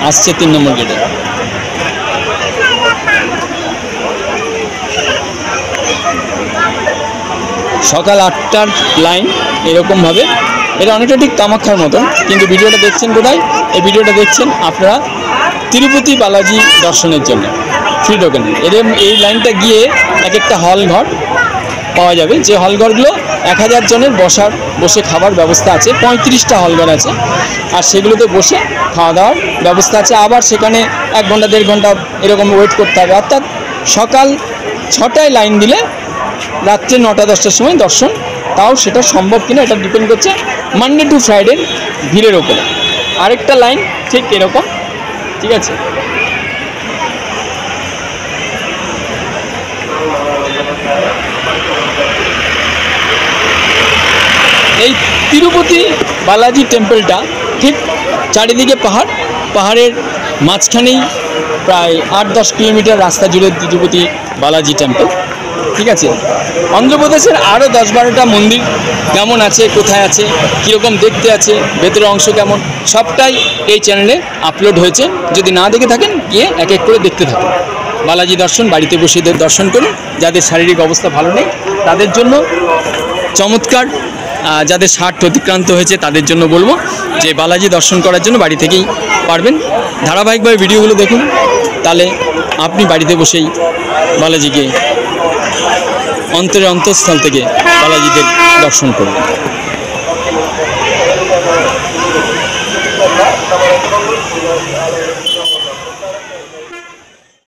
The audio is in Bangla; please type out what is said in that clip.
আসছে 3 নম্বর গেটে। সকাল 8টার লাইন এরকমভাবে, এটা অনেকটা ঠিক কামাখ্যার মতন, কিন্তু ভিডিওটা দেখছেন কোথায়? এই ভিডিওটা দেখছেন আপনারা তিরুপতি বালাজি দর্শনের জন্য ফ্রি টোকেন। এই লাইনটা গিয়ে এক একটা হল ঘর পাওয়া যাবে, যে হলঘরগুলো 1000 জনের বসে খাবার ব্যবস্থা আছে। 35টা হলঘর আছে, আর সেগুলোতে বসে খাওয়া দাওয়ার ব্যবস্থা আছে। আবার সেখানে 1 ঘন্টা 1.5 ঘন্টা এরকম ওয়েট করতে হবে। অর্থাৎ সকাল 6টায় লাইন দিলে রাত্রে 9টা 10টার সময় দর্শন, তাও সেটা সম্ভব কিনা এটা ডিপেন্ড করছে মানডে টু ফ্রাইডে ভিড়ের ওপরে। আরেকটা লাইন ঠিক এরকম, ঠিক আছে। এই তিরুপতি বালাজি টেম্পলটা ঠিক চারিদিকে পাহাড়ের মাঝখানেই প্রায় 8-10 কিলোমিটার রাস্তা জুড়ে তিরুপতি বালাজি টেম্পল, ঠিক আছে। অন্ধ্রপ্রদেশের আরও 10-12টা মন্দির কেমন আছে, কোথায় আছে, কীরকম দেখতে আছে, ভেতরের অংশ কেমন, সবটাই এই চ্যানেলে আপলোড হয়েছে। যদি না দেখে থাকেন গিয়ে এক এক করে দেখতে থাকুন। বালাজি দর্শন বাড়িতে বসে দর্শন করুন। যাদের শারীরিক অবস্থা ভালো নেই তাদের জন্য চমৎকার, যাদের 60 অতিক্রান্ত হয়েছে তাদের জন্য বলবো যে বালাজি দর্শন করার জন্য বাড়ি থেকেই পারবেন। ধারাবাহিকভাবে ভিডিওগুলো দেখুন, তাহলে আপনি বাড়িতে বসেই বালাজিকে অন্তরের অন্তঃস্থল থেকে বালাজিদের দর্শন করুন।